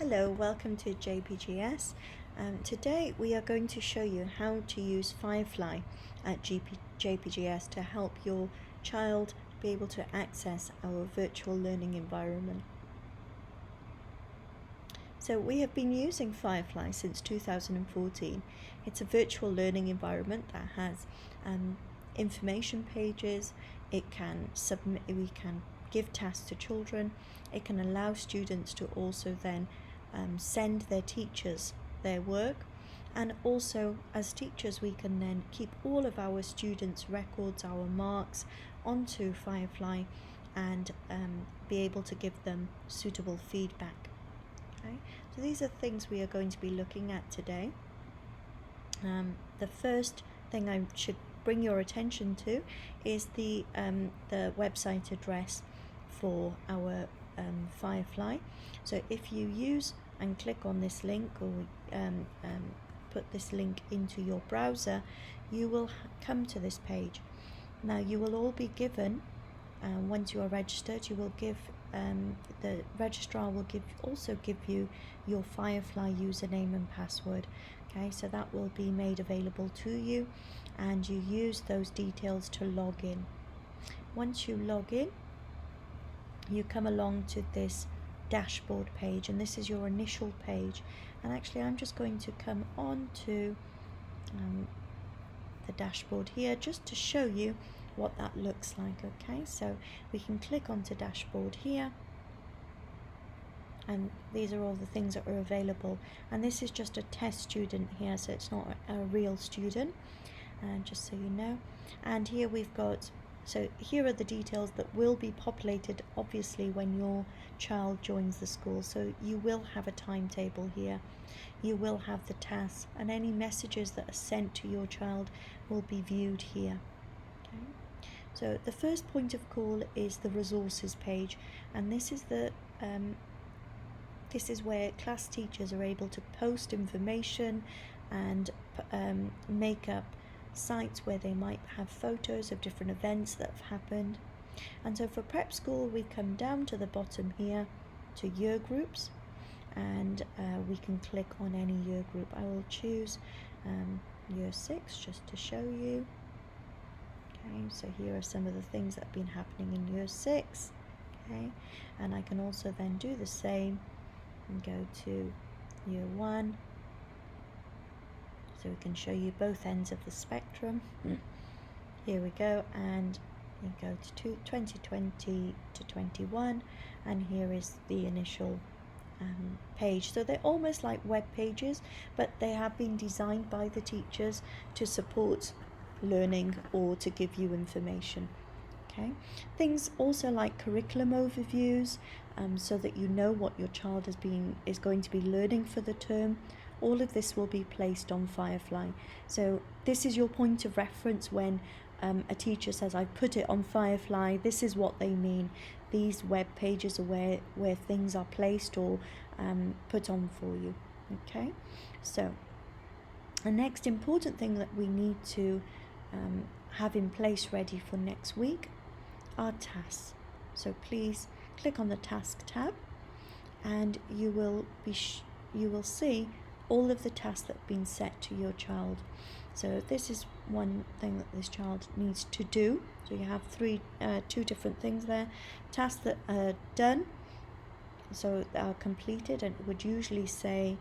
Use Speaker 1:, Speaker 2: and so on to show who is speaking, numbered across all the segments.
Speaker 1: Hello, welcome to JPGS. Today we are going to show you how to use FireFly at JPGS to help your child be able to access our virtual learning environment. So we have been using FireFly since 2014. It's a virtual learning environment that has information pages. It can submit, we can give tasks to children. It can allow students to also then send their teachers their work, and also as teachers we can then keep all of our students' records, our marks onto FireFly and be able to give them suitable feedback. Okay, so these are things we are going to be looking at today. The first thing I should bring your attention to is the website address for our FireFly. So if you use and click on this link, or put this link into your browser, you will come to this page. Now you will all be given, once you are registered, you will give the registrar will also give you your FireFly username and password. Okay, so that will be made available to you, and you use those details to log in. Once you log in, you come along to this dashboard page, and this is your initial page. And actually I'm just going to come on to the dashboard here just to show you what that looks like. Okay, so we can click onto dashboard here, and these are all the things that are available, and this is just a test student here, so it's not a real student, and just so you know. And here we've got, so here are the details that will be populated obviously when your child joins the school. So you will have a timetable here, you will have the tasks, and any messages that are sent to your child will be viewed here. Okay, so the first point of call is the resources page, and this is the this is where class teachers are able to post information and make up sites where they might have photos of different events that have happened. And so for prep school, we come down to the bottom here to year groups, and we can click on any year group. I will choose year 6 just to show you. Okay, so here are some of the things that have been happening in year 6. Okay, and I can also then do the same and go to year 1, so we can show you both ends of the spectrum. Here we go, and you go to 2020 to 21, and here is the initial page. So they're almost like web pages, but they have been designed by the teachers to support learning or to give you information. Okay, things also like curriculum overviews, so that you know what your child is going to be learning for the term. All of this will be placed on FireFly. So this is your point of reference when a teacher says, I've put it on FireFly, this is what they mean. These web pages are where things are placed or put on for you. Okay, so the next important thing that we need to have in place ready for next week are tasks. So please click on the task tab, and you will see all of the tasks that have been set to your child. So this is one thing that this child needs to do. So you have two different things there. Tasks that are done, so that are completed, and it would usually say,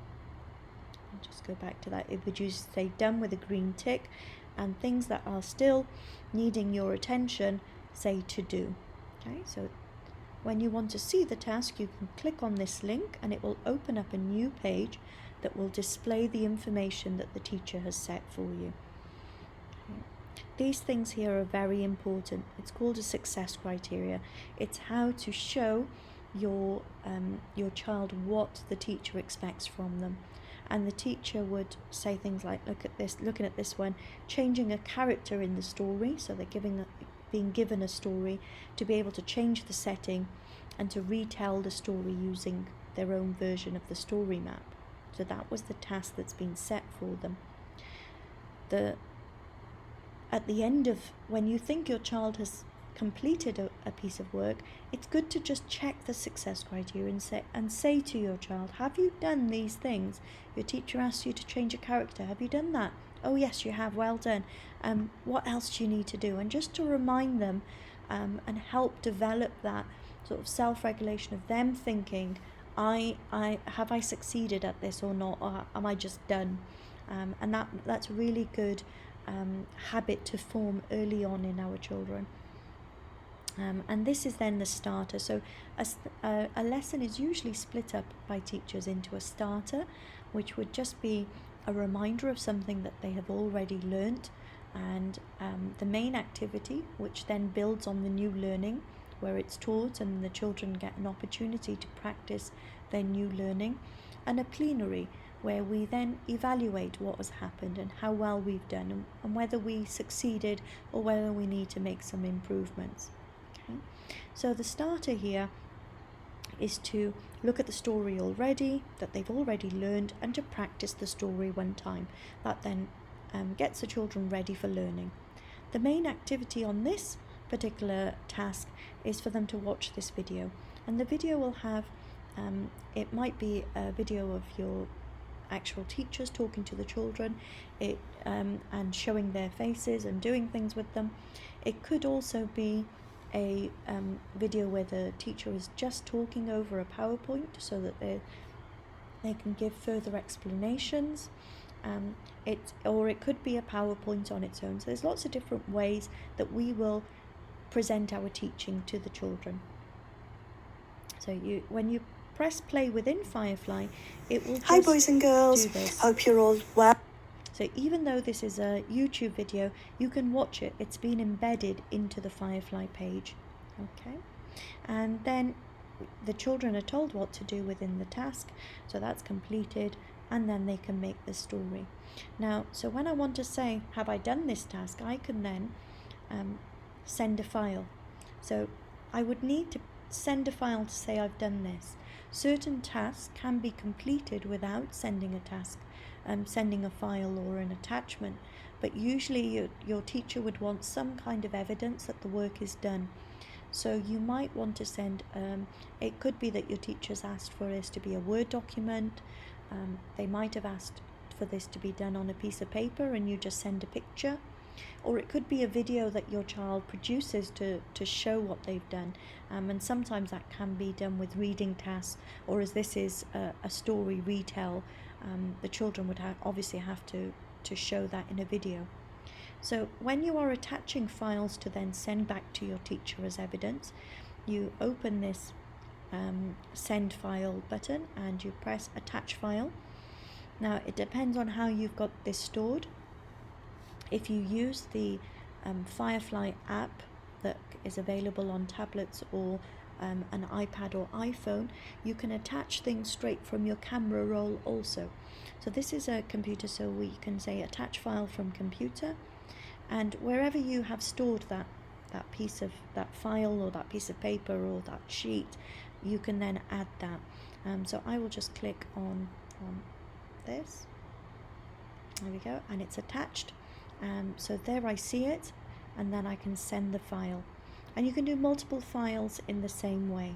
Speaker 1: I'll just go back to that, it would usually say done with a green tick, and things that are still needing your attention say to do. Okay, so when you want to see the task, you can click on this link and it will open up a new page that will display the information that the teacher has set for you. Okay. These things here are very important. It's called a success criteria. It's how to show your child what the teacher expects from them. And the teacher would say things like, looking at this one, changing a character in the story, so they're being given a story, to be able to change the setting and to retell the story using their own version of the story map. So that was the task that's been set for them. At the end of, when you think your child has completed a piece of work, it's good to just check the success criteria and say to your child, have you done these things? Your teacher asks you to change a character. Have you done that? Oh yes, you have. Well done. What else do you need to do? And just to remind them and help develop that sort of self-regulation of them thinking, have I succeeded at this or not, or am I just done? And that's a really good habit to form early on in our children. And this is then the starter. So a lesson is usually split up by teachers into a starter, which would just be a reminder of something that they have already learnt, and the main activity, which then builds on the new learning, where it's taught and the children get an opportunity to practice their new learning, and a plenary, where we then evaluate what has happened and how well we've done, and whether we succeeded or whether we need to make some improvements. Okay? So the starter here is to look at the story already, that they've already learned, and to practice the story one time. That then gets the children ready for learning. The main activity on this particular task is for them to watch this video, and the video will have, it might be a video of your actual teachers talking to the children and showing their faces and doing things with them. It could also be a video where the teacher is just talking over a PowerPoint so that they can give further explanations. Or it could be a PowerPoint on its own. So there's lots of different ways that we will present our teaching to the children. So when you press play within FireFly, it will just
Speaker 2: Hi boys and girls,
Speaker 1: do this.
Speaker 2: Hope you're all well.
Speaker 1: So even though this is a YouTube video, you can watch it. It's been embedded into the FireFly page. Okay, and then the children are told what to do within the task, so that's completed, and then they can make the story. Now, so when I want to say, have I done this task, I can then send a file. So I would need to send a file to say I've done this. Certain tasks can be completed without sending a task, sending a file or an attachment, but usually your teacher would want some kind of evidence that the work is done. So you might want to send, it could be that your teacher's asked for this to be a Word document. They might have asked for this to be done on a piece of paper and you just send a picture. Or it could be a video that your child produces to show what they've done. And sometimes that can be done with reading tasks, or as this is a story retell, the children would obviously have to show that in a video. So when you are attaching files to then send back to your teacher as evidence, you open this send file button and you press attach file. Now it depends on how you've got this stored. If you use the FireFly app that is available on tablets or an iPad or iPhone, you can attach things straight from your camera roll also. So this is a computer, so we can say attach file from computer, and wherever you have stored that piece of that file or that piece of paper or that sheet, you can then add that. So I will just click on this. There we go, and it's attached. So there I see it, and then I can send the file. And you can do multiple files in the same way.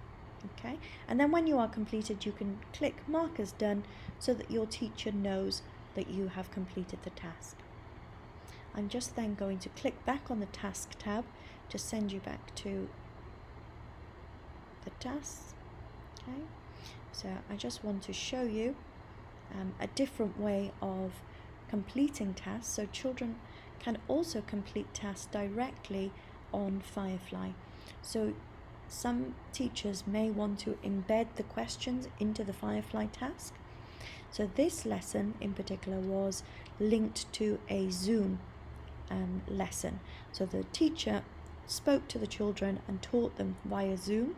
Speaker 1: Okay, and then when you are completed, you can click mark as done so that your teacher knows that you have completed the task. I'm just then going to click back on the task tab to send you back to the tasks. Okay, so I just want to show you a different way of completing tasks, so children can also complete tasks directly on FireFly. So some teachers may want to embed the questions into the FireFly task. So this lesson in particular was linked to a Zoom lesson. So the teacher spoke to the children and taught them via Zoom,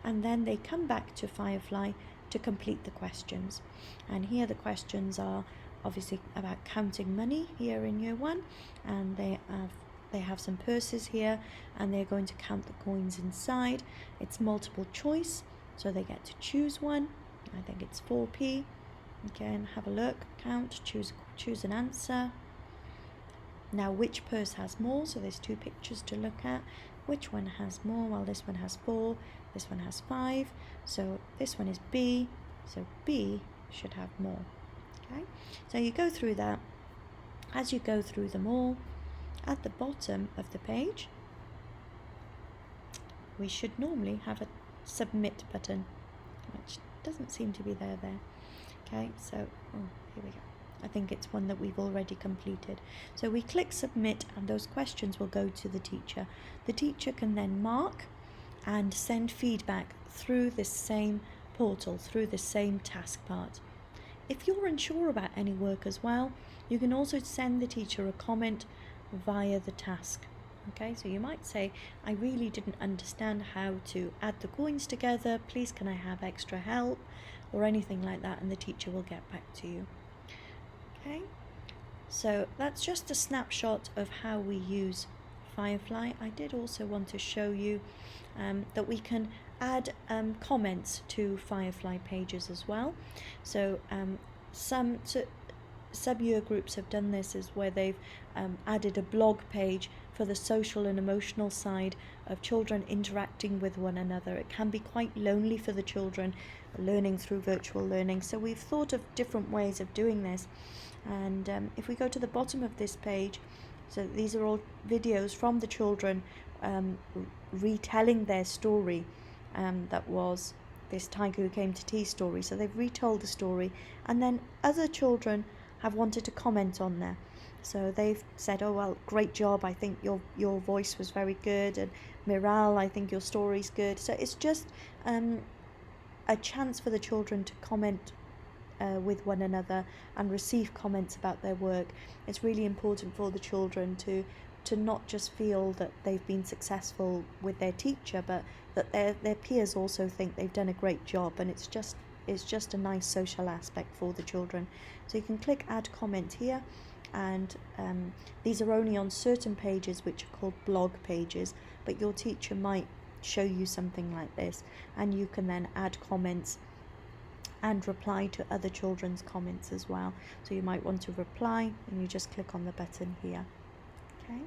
Speaker 1: and then they come back to FireFly to complete the questions. And here the questions are obviously about counting money here in year 1, and they have some purses here, and they're going to count the coins inside. It's multiple choice, so they get to choose one. I think it's 4p. Again, have a look, count, choose an answer. Now which purse has more, so there's 2 pictures to look at. which one has more? Well, this one has 4, this one has 5, so this one is B, so B should have more. Okay, so you go through that. As you go through them all, at the bottom of the page, we should normally have a submit button, which doesn't seem to be there. Okay, so here we go. I think it's one that we've already completed. So we click submit and those questions will go to the teacher. The teacher can then mark and send feedback through this same portal, through the same task part. If you're unsure about any work as well, you can also send the teacher a comment via the task. Okay, so you might say, I really didn't understand how to add the coins together, please can I have extra help, or anything like that, and the teacher will get back to you. Okay, so that's just a snapshot of how we use FireFly. I did also want to show you that we can add comments to FireFly pages as well. So some sub-year groups have done this, is where they've added a blog page for the social and emotional side of children interacting with one another. It can be quite lonely for the children learning through virtual learning, so we've thought of different ways of doing this. And if we go to the bottom of this page, so these are all videos from the children retelling their story, that was this tiger who came to tea story. So they've retold the story, and then other children have wanted to comment on there. So they've said, oh well, great job, I think your voice was very good, and Miral, I think your story's good. So it's just a chance for the children to comment with one another and receive comments about their work. It's really important for the children to not just feel that they've been successful with their teacher, but that their peers also think they've done a great job, and it's just a nice social aspect for the children. So you can click add comment here, and these are only on certain pages which are called blog pages, but your teacher might show you something like this, and you can then add comments and reply to other children's comments as well. So you might want to reply, and you just click on the button here. Okay,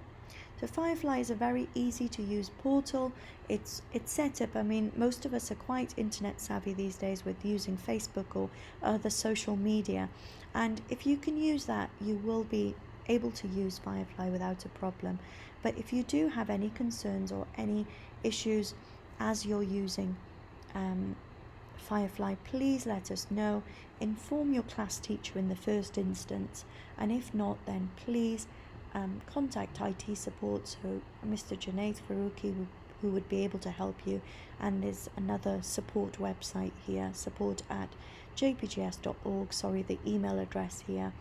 Speaker 1: so FireFly is a very easy to use portal. It's set up, I mean, most of us are quite internet savvy these days with using Facebook or other social media, and if you can use that, you will be able to use FireFly without a problem. But if you do have any concerns or any issues as you're using FireFly, please let us know. Inform your class teacher in the first instance, and if not, then please contact IT support, so Mr. Junaid Faruqi, who would be able to help you. And there's another support website here, support@jpgs.org, the email address here,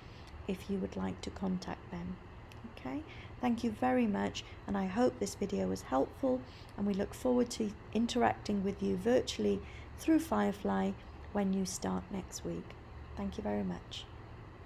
Speaker 1: if you would like to contact them. Okay, thank you very much, and I hope this video was helpful, and we look forward to interacting with you virtually through FireFly when you start next week. Thank you very much.